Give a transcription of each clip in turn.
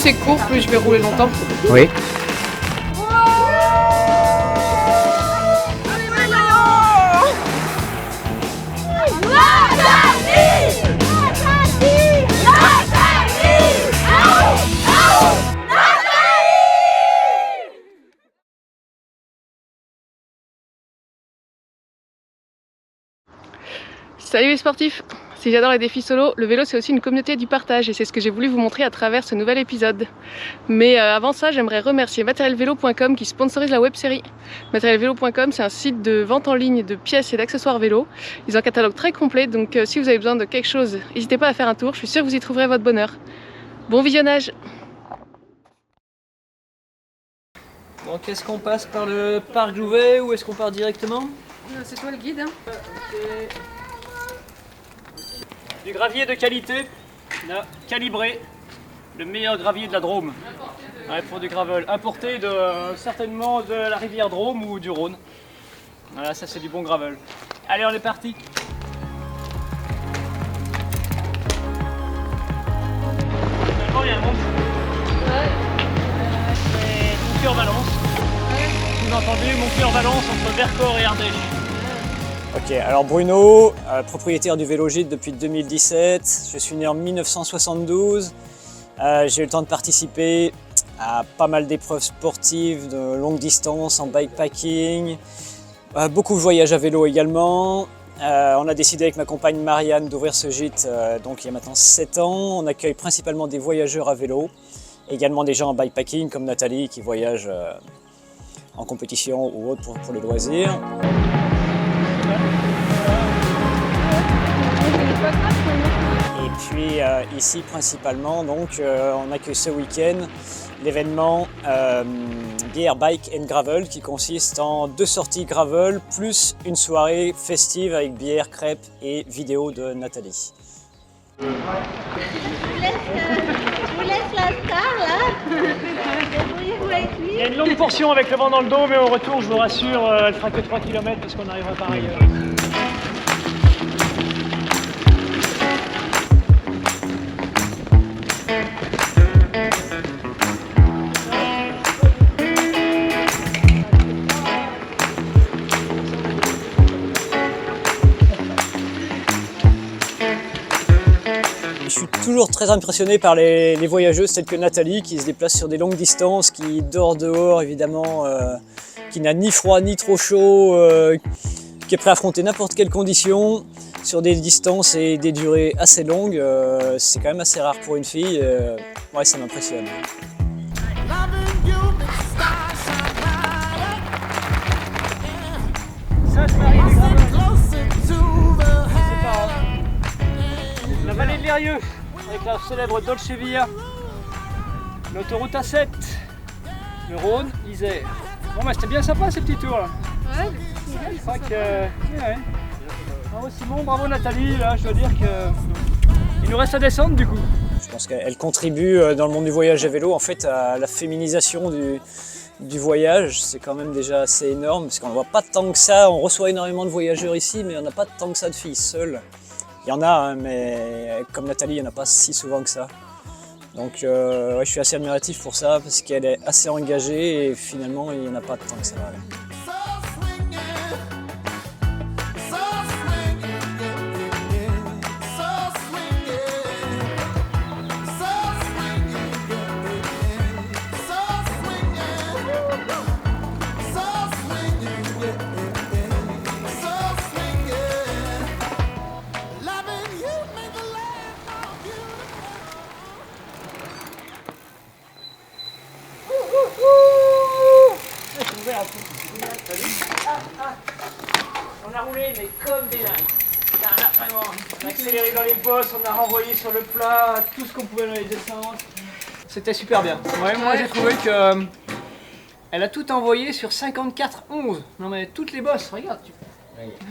c'est court, plus je vais rouler longtemps. Oui. Salut les sportifs! Si j'adore les défis solo, le vélo c'est aussi une communauté du partage et c'est ce que j'ai voulu vous montrer à travers ce nouvel épisode. Mais avant ça, j'aimerais remercier matérielvélo.com qui sponsorise la web-série. Matérielvélo.com, c'est un site de vente en ligne de pièces et d'accessoires vélo. Ils ont un catalogue très complet, donc si vous avez besoin de quelque chose, n'hésitez pas à faire un tour, je suis sûre que vous y trouverez votre bonheur. Bon visionnage! Donc est-ce qu'on passe par le parc Jouvet ou est-ce qu'on part directement? C'est toi le guide, hein? Okay. Du gravier de qualité, là, calibré, le meilleur gravier de la Drôme. Ouais, pour du gravel, importé certainement de la rivière Drôme ou du Rhône. Voilà, ça c'est du bon gravel. Allez, on est parti. Finalement, il y a un monde. Mon cœur balance. Vous entendez, mon cœur balance entre Vercors et Ardèche. Ok, alors Bruno, propriétaire du Vélo Gîte depuis 2017. Je suis né en 1972. J'ai eu le temps de participer à pas mal d'épreuves sportives de longue distance en bikepacking. Beaucoup de voyages à vélo également. On a décidé avec ma compagne Marianne d'ouvrir ce gîte donc il y a maintenant 7 ans. On accueille principalement des voyageurs à vélo, également des gens en bikepacking comme Nathalie qui voyage en compétition ou autre pour les loisirs. Et puis ici principalement, donc, on accueille ce week-end l'événement Bière, Bike and Gravel qui consiste en 2 sorties gravel plus une soirée festive avec bière, crêpes et vidéo de Nathalie. Je vous laisse la star là. Débrouillez-vous avec lui. Il y a une longue portion avec le vent dans le dos, mais au retour, je vous rassure, elle fera que 3 km parce qu'on arrivera par ailleurs. Je suis toujours très impressionné par les voyageuses telles que Nathalie qui se déplacent sur des longues distances, qui dort dehors évidemment, qui n'a ni froid ni trop chaud, qui est prêt à affronter n'importe quelle condition sur des distances et des durées assez longues. C'est quand même assez rare pour une fille, ouais, ça m'impressionne. La vallée de l'Érieux, avec la célèbre Dolce Via, l'autoroute A7, le Rhône, Isère. Bon bah c'était bien sympa ces petits tours là. Ouais, Je crois que... ouais. Bravo Simon, bravo Nathalie, là je dois dire qu'il nous reste à descendre du coup. Je pense qu'elle contribue dans le monde du voyage à vélo en fait à la féminisation du voyage. C'est quand même déjà assez énorme parce qu'on ne voit pas tant que ça. On reçoit énormément de voyageurs ici mais on n'a pas tant que ça de filles seules. Il y en a, hein, mais comme Nathalie, il n'y en a pas si souvent que ça. Donc ouais, je suis assez admiratif pour ça parce qu'elle est assez engagée et finalement il n'y en a pas tant que ça. Ouais. On a roulé mais comme des dingues. Là, vraiment, on a accéléré dans les bosses, on a renvoyé sur le plat, tout ce qu'on pouvait dans les descentes. C'était super bien. Ouais, moi j'ai trouvé que elle a tout envoyé sur 54-11. Non mais toutes les bosses, regarde.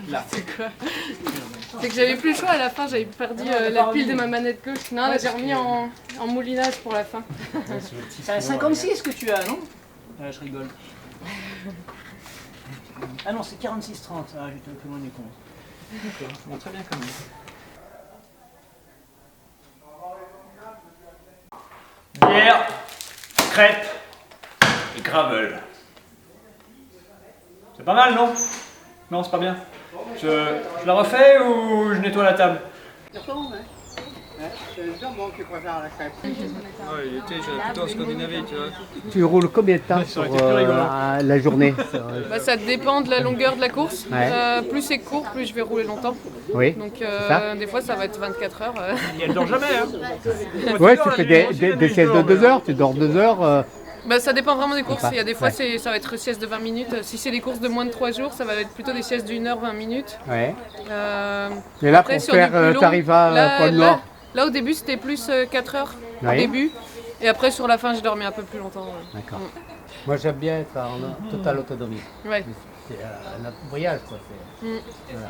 Là. c'est quoi? C'est que j'avais plus le choix à la fin, j'avais perdu la pile de ma manette gauche. Non, là j'ai remis en moulinage pour la fin. C'est un 56 que tu as, non? Je rigole. Ah non, c'est 46-30. Ah, j'étais un peu loin du compte. D'accord, bon, très bien quand même. Bière. crêpes et gravel. C'est pas mal, non? Non, c'est pas bien. Je la refais ou je nettoie la table? C'est bon, ouais. C'est le jambon qui préfère la crêpe. Ouais, il était plutôt en Scandinavie, tu vois. Tu roules combien de temps Ça aurait été plus rigolo. la journée? Bah, ça dépend de la longueur de la course. Ouais. Plus c'est court, plus je vais rouler longtemps. Oui. Donc ça des fois ça va être 24 heures. Et elle dort jamais, hein? Ouais, tu fais des siestes de 2 heures, tu dors 2 heures. Bah, ça dépend vraiment des courses. Il y a des fois Ouais. ça va être sieste de 20 minutes. Si c'est des courses de moins de 3 jours, ça va être plutôt des siestes d'1 heure 20 minutes. Ouais. Euh, Et là, Après, pour sur du faire, plus long, t'arrives à là, Pôle là- Nord. Là au début c'était plus 4 heures au Ouais. début. Et après sur la fin j'ai dormi un peu plus longtemps. Ouais. D'accord. Moi, j'aime bien être en totale autonomie. Ouais. C'est un voyage, quoi.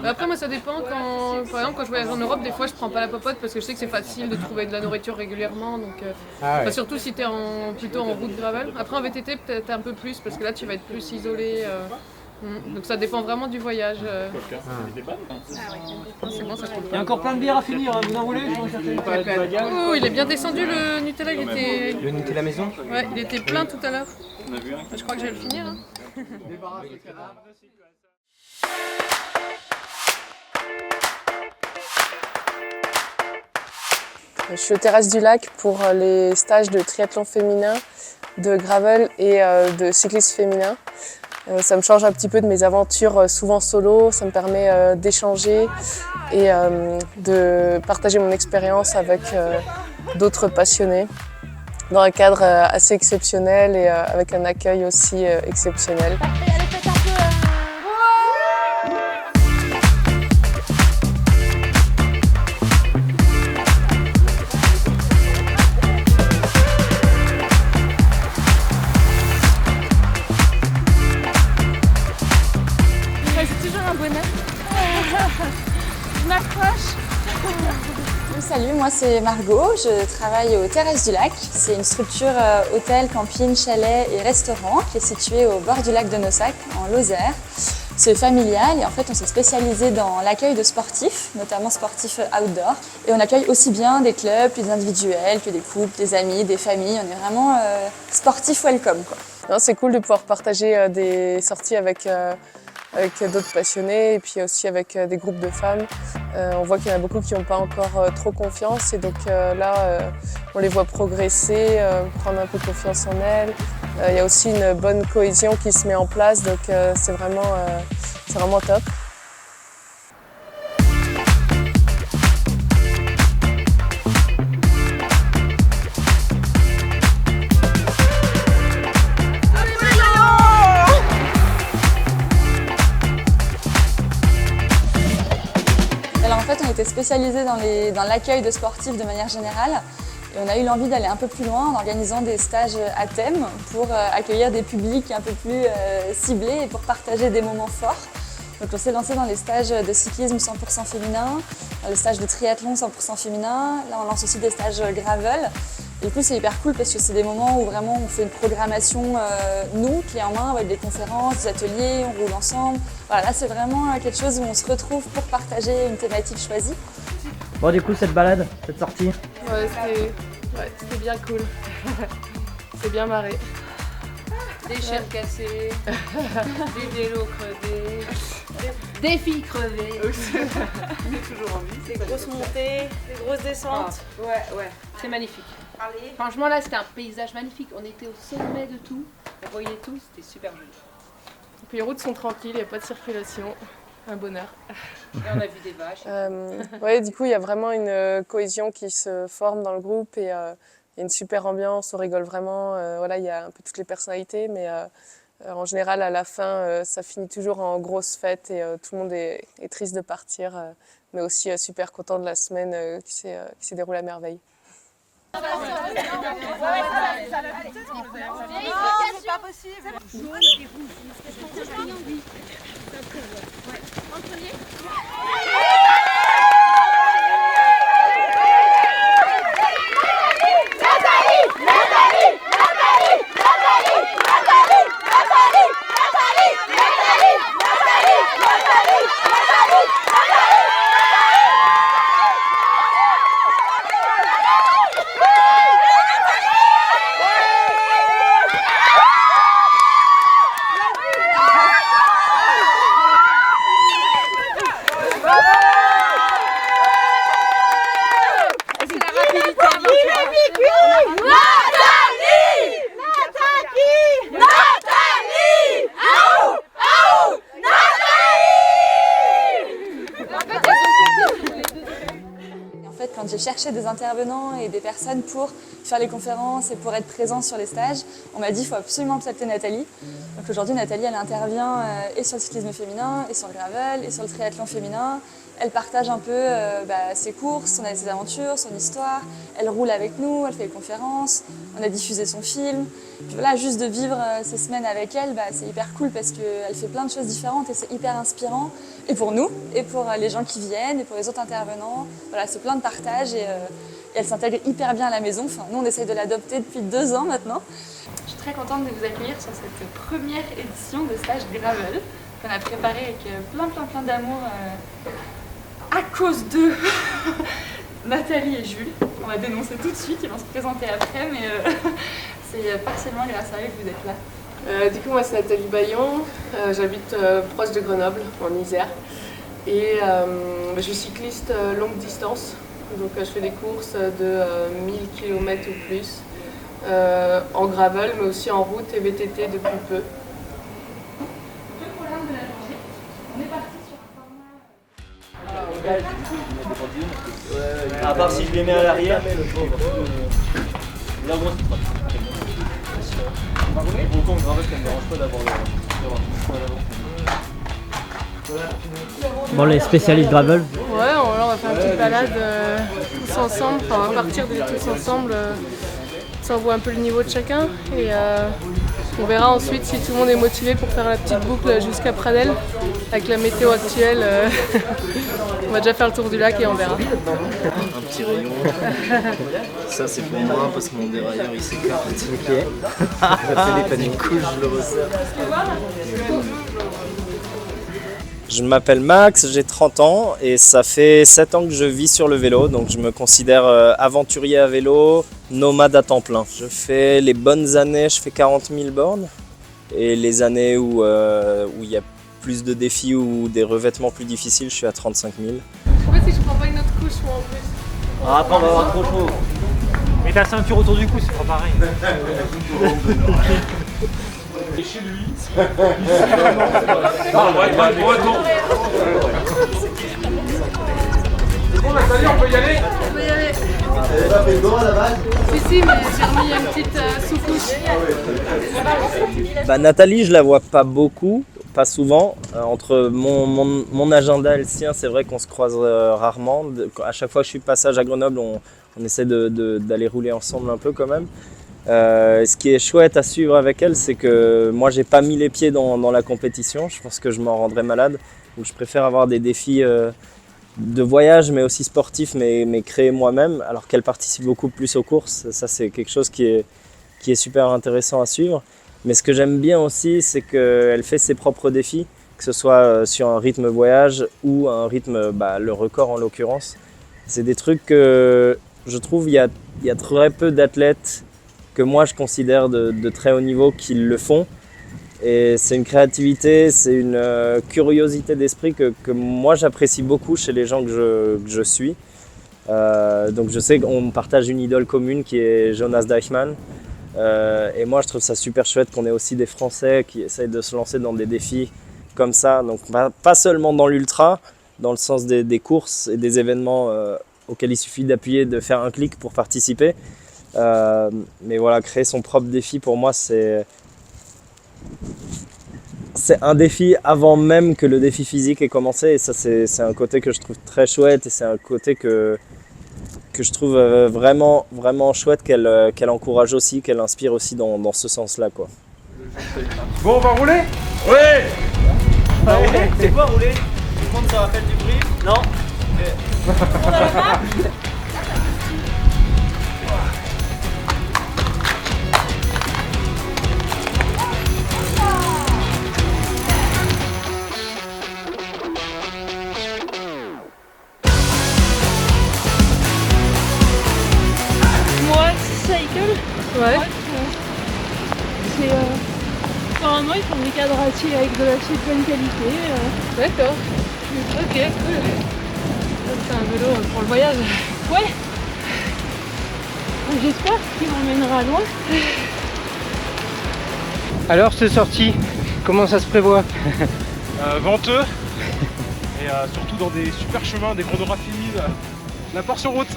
Bah, après moi ça dépend quand par exemple quand je voyage en Europe des fois je prends pas la popote parce que je sais que c'est facile de trouver de la nourriture régulièrement donc Ah ouais. bah, surtout si t'es plutôt en route gravel. Après en VTT peut-être un peu plus parce que là tu vas être plus isolé. Donc ça dépend vraiment du voyage. Non, c'est bon, ça coule Il y pas. a encore plein de bières à finir, hein. Vous en voulez? Je vais en chercher une. Oh, il est bien descendu le Nutella, il était... Le Nutella maison? Ouais, il était plein tout à l'heure. Je crois que je vais le finir. Hein. Je suis aux terrasses du lac pour les stages de triathlon féminin, de gravel et de cyclisme féminin. Ça me change un petit peu de mes aventures souvent solo, ça me permet d'échanger et de partager mon expérience avec d'autres passionnés dans un cadre assez exceptionnel et avec un accueil aussi exceptionnel. C'est toujours un bonheur. Je m'approche. Salut, moi c'est Margot, je travaille aux Terrasses du Lac. C'est une structure hôtel, camping, chalet et restaurant qui est située au bord du lac de Nossac, en Lozère. C'est familial et en fait on s'est spécialisé dans l'accueil de sportifs, notamment sportifs outdoor. Et on accueille aussi bien des clubs, plus individuels, que des couples, des amis, des familles. On est vraiment sportif welcome, quoi. Non, c'est cool de pouvoir partager des sorties avec d'autres passionnés et puis aussi avec des groupes de femmes. On voit qu'il y en a beaucoup qui n'ont pas encore trop confiance et donc là, on les voit progresser, prendre un peu confiance en elles. Il y a aussi une bonne cohésion qui se met en place, donc c'est vraiment top. Alors en fait on était spécialisé dans l'accueil de sportifs de manière générale. Et on a eu l'envie d'aller un peu plus loin en organisant des stages à thème pour accueillir des publics un peu plus ciblés et pour partager des moments forts. Donc on s'est lancé dans les stages de cyclisme 100% féminin, dans les stages de triathlon 100% féminin. Là on lance aussi des stages gravel. Et du coup c'est hyper cool parce que c'est des moments où vraiment on fait une programmation nous, clé en main, avec des conférences, des ateliers, on roule ensemble. Voilà, là c'est vraiment quelque chose où on se retrouve pour partager une thématique choisie. Bon, du coup, cette balade, cette sortie, Ouais, c'était bien cool. C'est bien marré. Des chaînes cassées, des vélos crevés, des filles crevées. Des grosses montées, des grosses descentes. Ouais, c'est magnifique. Franchement, là, c'était un paysage magnifique. On était au sommet de tout. On voyait tout, c'était super joli. Et puis les routes sont tranquilles, il n'y a pas de circulation. Un bonheur. Et on a vu des vaches. Ouais, du coup, il y a vraiment une cohésion qui se forme dans le groupe et il y a une super ambiance, on rigole vraiment. Voilà, il y a un peu toutes les personnalités, mais en général, à la fin, ça finit toujours en grosse fête et tout le monde est triste de partir, mais aussi super content de la semaine qui s'est déroulée à merveille. C'est pas possible. quand j'ai cherché des intervenants et des personnes pour faire les conférences et pour être présents sur les stages, on m'a dit qu'il faut absolument contacter Nathalie. Donc aujourd'hui, Nathalie, elle intervient et sur le cyclisme féminin, et sur le gravel, et sur le triathlon féminin. Elle partage un peu ses courses, ses aventures, son histoire. Elle roule avec nous, elle fait les conférences, on a diffusé son film. Puis voilà, juste de vivre ces semaines avec elle, c'est hyper cool parce qu'elle fait plein de choses différentes et c'est hyper inspirant. Et pour nous, et pour les gens qui viennent, et pour les autres intervenants. Voilà, c'est plein de partage et elle s'intègre hyper bien à la maison. Enfin, nous, on essaye de l'adopter depuis 2 ans maintenant. Je suis très contente de vous accueillir sur cette première édition de stage Gravel qu'on a préparé avec plein d'amour à cause de Nathalie et Jules. On va dénoncer tout de suite, ils vont se présenter après, mais c'est partiellement grâce à eux que vous êtes là. Du coup, moi c'est Nathalie Bayon, j'habite proche de Grenoble, en Isère. Et je suis cycliste longue distance, donc je fais des courses de 1000 km ou plus, en gravel, mais aussi en route et VTT depuis peu. Le programme de la journée, on est parti sur un format... À part si je les mets à l'arrière. Là, moi, c'est pas autant que gravel, ça me dérange pas d'avoir le. Bon, les spécialistes gravel. Ouais, là on va faire une petite balade tous ensemble, enfin à partir de tous ensemble, ça envoie un peu le niveau de chacun et on verra ensuite si tout le monde est motivé pour faire la petite boucle jusqu'à Pradelles. Avec la météo actuelle, on va déjà faire le tour du lac et on verra. Un petit rayon. Ça c'est pour moi parce que mon dérailleur il s'écarte. Ok. Du coup je le resserre. Je m'appelle Max, j'ai 30 ans et ça fait 7 ans que je vis sur le vélo, donc je me considère aventurier à vélo, nomade à temps plein. Je fais les bonnes années, je fais 40 000 bornes et les années où il y a plus de défis ou des revêtements plus difficiles, je suis à 35 000. Je sais pas si je prends pas une autre couche moi en plus. Ah, après on va avoir trop chaud. Mets ta ceinture autour du cou, c'est pas pareil. Et chez lui. C'est bon Nathalie, on peut y aller? On peut y aller. Elle va faire d'eau à la base? Si, mais j'ai remis une petite sous-couche. Nathalie, je la vois pas beaucoup, pas souvent. Entre mon agenda et le sien, c'est vrai qu'on se croise rarement. À chaque fois que je suis de passage à Grenoble, on essaie d'aller rouler ensemble un peu quand même. Ce qui est chouette à suivre avec elle, c'est que moi j'ai pas mis les pieds dans la compétition, je pense que je m'en rendrais malade. Donc je préfère avoir des défis de voyage mais aussi sportifs mais créés moi-même, alors qu'elle participe beaucoup plus aux courses. Ça c'est quelque chose qui est super intéressant à suivre. Mais ce que j'aime bien aussi, c'est qu'elle fait ses propres défis, que ce soit sur un rythme voyage ou un rythme, le record en l'occurrence. C'est des trucs que je trouve il y a très peu d'athlètes que moi je considère de très haut niveau qui le font. Et c'est une créativité, c'est une curiosité d'esprit que moi j'apprécie beaucoup chez les gens que je suis. Donc je sais qu'on partage une idole commune qui est Jonas Deichmann. Et moi je trouve ça super chouette qu'on ait aussi des Français qui essayent de se lancer dans des défis comme ça. Donc pas seulement dans l'ultra, dans le sens des courses et des événements auxquels il suffit d'appuyer, de faire un clic pour participer. Mais voilà, créer son propre défi pour moi c'est un défi avant même que le défi physique ait commencé, et ça c'est un côté que je trouve très chouette et c'est un côté que je trouve vraiment chouette qu'elle encourage aussi, qu'elle inspire aussi dans ce sens-là quoi. Bon, on va rouler? Oui. On va rouler? C'est quoi rouler? Tout le monde se rappelle du bruit? Non? Ouais. Normalement, ils font des cadres acier avec de l'acier de bonne qualité. D'accord. Ok, cool. C'est un vélo pour le voyage. Ouais. J'espère qu'il m'emmènera loin. Alors, c'est sorti. Comment ça se prévoit? Venteux. Et surtout dans des super chemins, des grandes rapides. La portion route.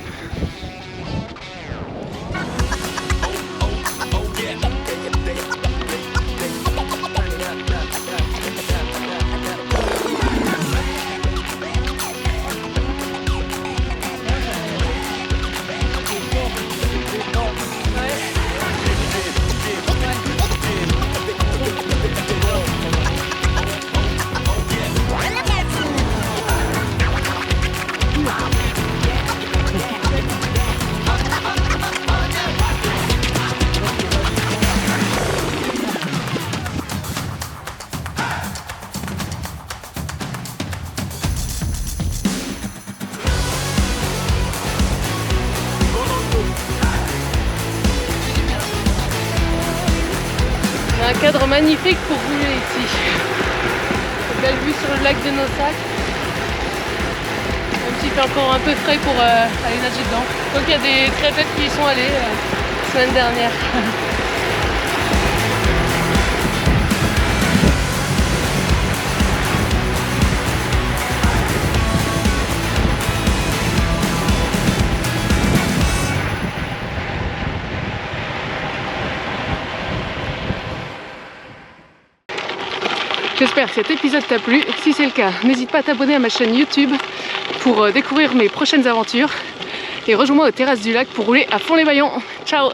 Un cadre magnifique pour rouler ici. Belle vue sur le lac de Nossac. Même s'il fait encore un peu frais pour aller nager dedans. Donc il y a des triathlètes qui y sont allés la semaine dernière. J'espère que cet épisode t'a plu. Si c'est le cas, n'hésite pas à t'abonner à ma chaîne YouTube pour découvrir mes prochaines aventures. Et rejoins-moi aux terrasses du lac pour rouler à fond les maillons. Ciao!